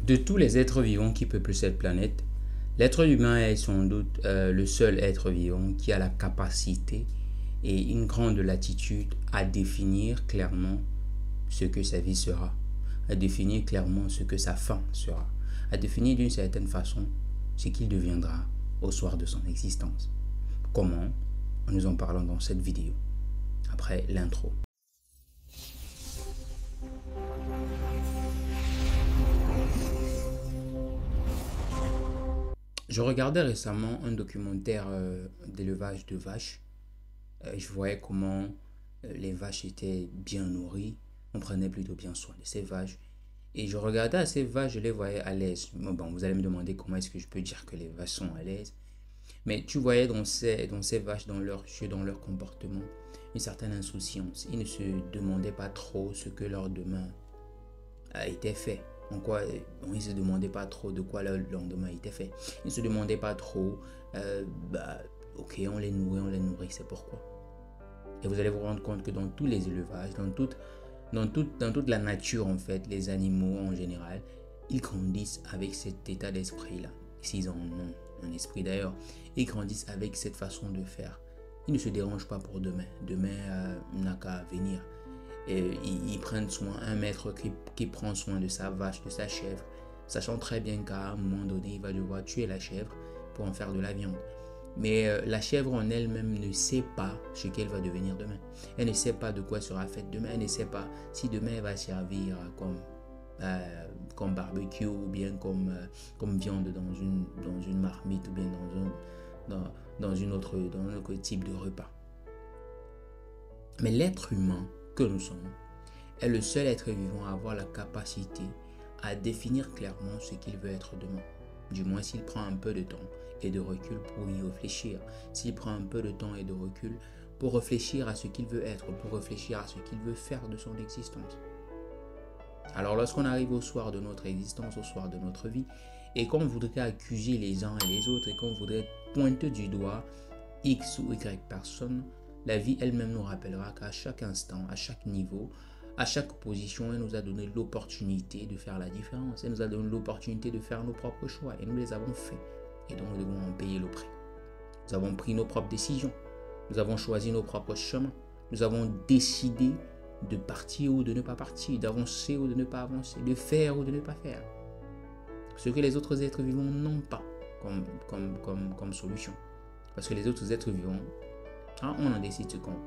De tous les êtres vivants qui peuplent cette planète, l'être humain est sans doute le seul être vivant qui a la capacité et une grande latitude à définir clairement ce que sa vie sera, à définir clairement ce que sa fin sera, à définir d'une certaine façon ce qu'il deviendra au soir de son existence. Comment? Nous en parlons dans cette vidéo, après l'intro. Je regardais récemment un documentaire d'élevage de vaches. Je voyais comment les vaches étaient bien nourries. On prenait plutôt bien soin de ces vaches. Et je regardais à ces vaches, je les voyais à l'aise. Bon, vous allez me demander comment est-ce que je peux dire que les vaches sont à l'aise. Mais tu voyais dans ces vaches, dans leurs yeux, dans leur comportement, une certaine insouciance. Ils ne se demandaient pas trop ce que leur demain a été fait. En quoi ils ne se demandaient pas trop de quoi leur lendemain était fait. Ils ne se demandaient pas trop, ok, on les nourrit, c'est pourquoi. Et vous allez vous rendre compte que dans tous les élevages, dans toute la nature en fait, les animaux en général, ils grandissent avec cet état d'esprit-là. S'ils en ont un esprit d'ailleurs, ils grandissent avec cette façon de faire. Ils ne se dérangent pas pour demain. Demain n'a qu'à venir. Et ils prennent soin, un maître qui prend soin de sa vache, de sa chèvre, sachant très bien qu'à un moment donné, il va devoir tuer la chèvre pour en faire de la viande. Mais la chèvre en elle-même ne sait pas ce qu'elle va devenir demain. Elle ne sait pas de quoi sera faite demain. Elle ne sait pas si demain elle va servir comme barbecue ou bien comme viande dans une marmite ou bien dans un autre type de repas. Mais l'être humain que nous sommes est le seul être vivant à avoir la capacité à définir clairement ce qu'il veut être demain. Du moins s'il prend un peu de temps et de recul pour y réfléchir. S'il prend un peu de temps et de recul pour réfléchir à ce qu'il veut être, pour réfléchir à ce qu'il veut faire de son existence. Alors lorsqu'on arrive au soir de notre existence, au soir de notre vie, et qu'on voudrait accuser les uns et les autres, et qu'on voudrait pointer du doigt X ou Y personne, la vie elle-même nous rappellera qu'à chaque instant, à chaque niveau, à chaque position, elle nous a donné l'opportunité de faire la différence. Elle nous a donné l'opportunité de faire nos propres choix. Et nous les avons faits. Et donc nous devons en payer le prix. Nous avons pris nos propres décisions. Nous avons choisi nos propres chemins. Nous avons décidé de partir ou de ne pas partir, d'avancer ou de ne pas avancer, de faire ou de ne pas faire. Ce que les autres êtres vivants n'ont pas comme solution. Parce que les autres êtres vivants, on en décide ce qu'on.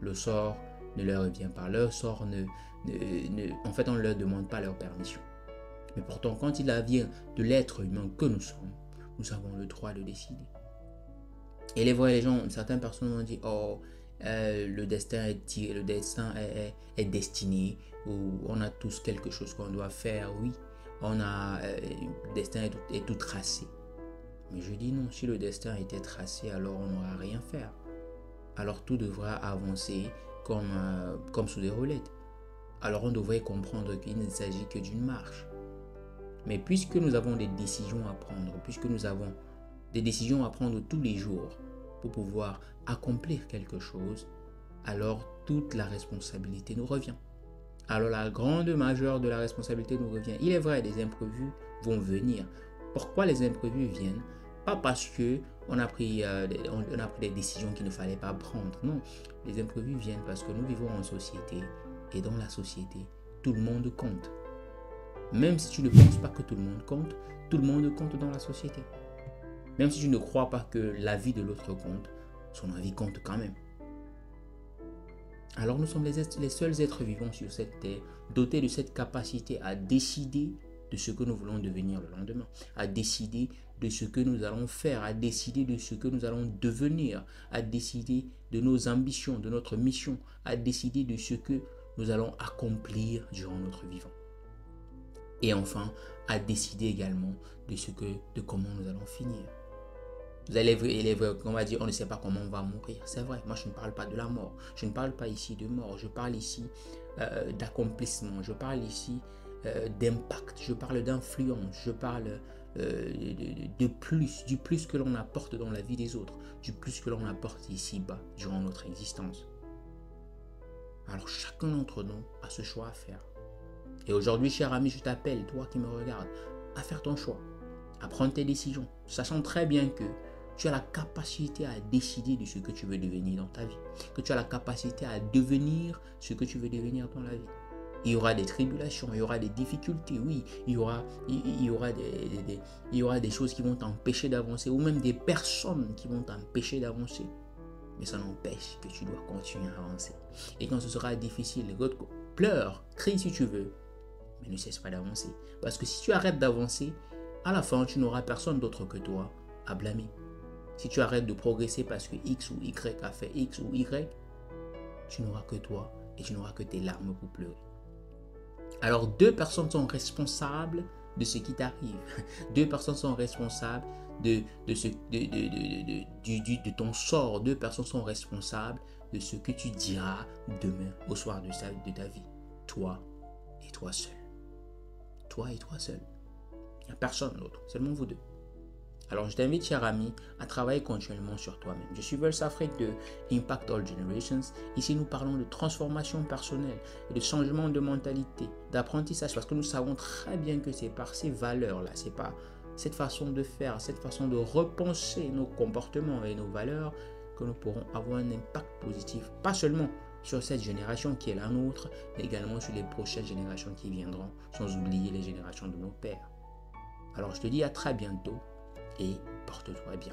Le sort ne leur revient pas. Leur sort en fait, on ne leur demande pas leur permission. Mais pourtant, quand il vient de l'être humain que nous sommes, nous avons le droit de décider. Et les gens, certaines personnes vont dire, le destin est tiré, le destin est destiné, ou on a tous quelque chose qu'on doit faire. Oui, le destin est tout tracé. Mais je dis non, si le destin était tracé, alors on n'aura rien à faire. Alors tout devra avancer comme sous des roulettes. Alors on devrait comprendre qu'il ne s'agit que d'une marche. Mais puisque nous avons des décisions à prendre, puisque nous avons des décisions à prendre tous les jours pour pouvoir accomplir quelque chose, alors toute la responsabilité nous revient. Alors la grande majeure de la responsabilité nous revient. Il est vrai, des imprévus vont venir. Pourquoi les imprévus viennent? Pas parce que on a pris des décisions qu'il ne fallait pas prendre. Non, les imprévus viennent parce que nous vivons en société et dans la société, tout le monde compte. Même si tu ne penses pas que tout le monde compte dans la société. Même si tu ne crois pas que la vie de l'autre compte, son avis compte quand même. Alors nous sommes les seuls êtres vivants sur cette terre dotés de cette capacité à décider de ce que nous voulons devenir le lendemain, à décider de ce que nous allons faire, à décider de ce que nous allons devenir, à décider de nos ambitions, de notre mission, à décider de ce que nous allons accomplir durant notre vivant. Et enfin, à décider également de comment nous allons finir. Il est vrai qu'on va dire on ne sait pas comment on va mourir. C'est vrai, moi je ne parle pas de la mort. Je ne parle pas ici de mort. Je parle ici d'accomplissement. Je parle ici d'impact. Je parle d'influence. Je parle du plus que l'on apporte dans la vie des autres. Du plus que l'on apporte ici-bas durant notre existence. Alors chacun d'entre nous a ce choix à faire. Et aujourd'hui, cher ami, je t'appelle, toi qui me regardes, à faire ton choix, à prendre tes décisions, sachant très bien que tu as la capacité à décider de ce que tu veux devenir dans ta vie, que tu as la capacité à devenir ce que tu veux devenir dans la vie. Il y aura des tribulations, il y aura des difficultés, oui, il y aura des choses qui vont t'empêcher d'avancer, ou même des personnes qui vont t'empêcher d'avancer. Mais ça n'empêche que tu dois continuer à avancer. Et quand ce sera difficile, pleure, crie si tu veux, mais ne cesse pas d'avancer. Parce que si tu arrêtes d'avancer, à la fin, tu n'auras personne d'autre que toi à blâmer. Si tu arrêtes de progresser parce que X ou Y a fait X ou Y, tu n'auras que toi et tu n'auras que tes larmes pour pleurer. Alors, deux personnes sont responsables de ce qui t'arrive. Deux personnes sont responsables de ton sort. Deux personnes sont responsables de ce que tu diras demain au soir de ta vie. Toi et toi seul. Toi et toi seul. Il n'y a personne d'autre, seulement vous deux. Alors, je t'invite, cher ami, à travailler continuellement sur toi-même. Je suis Vels Afrique de Impact All Generations. Ici, nous parlons de transformation personnelle, de changement de mentalité, d'apprentissage, parce que nous savons très bien que c'est par ces valeurs-là, c'est par cette façon de faire, cette façon de repenser nos comportements et nos valeurs que nous pourrons avoir un impact positif, pas seulement sur cette génération qui est la nôtre, mais également sur les prochaines générations qui viendront, sans oublier les générations de nos pères. Alors, je te dis à très bientôt. Et porte-toi bien.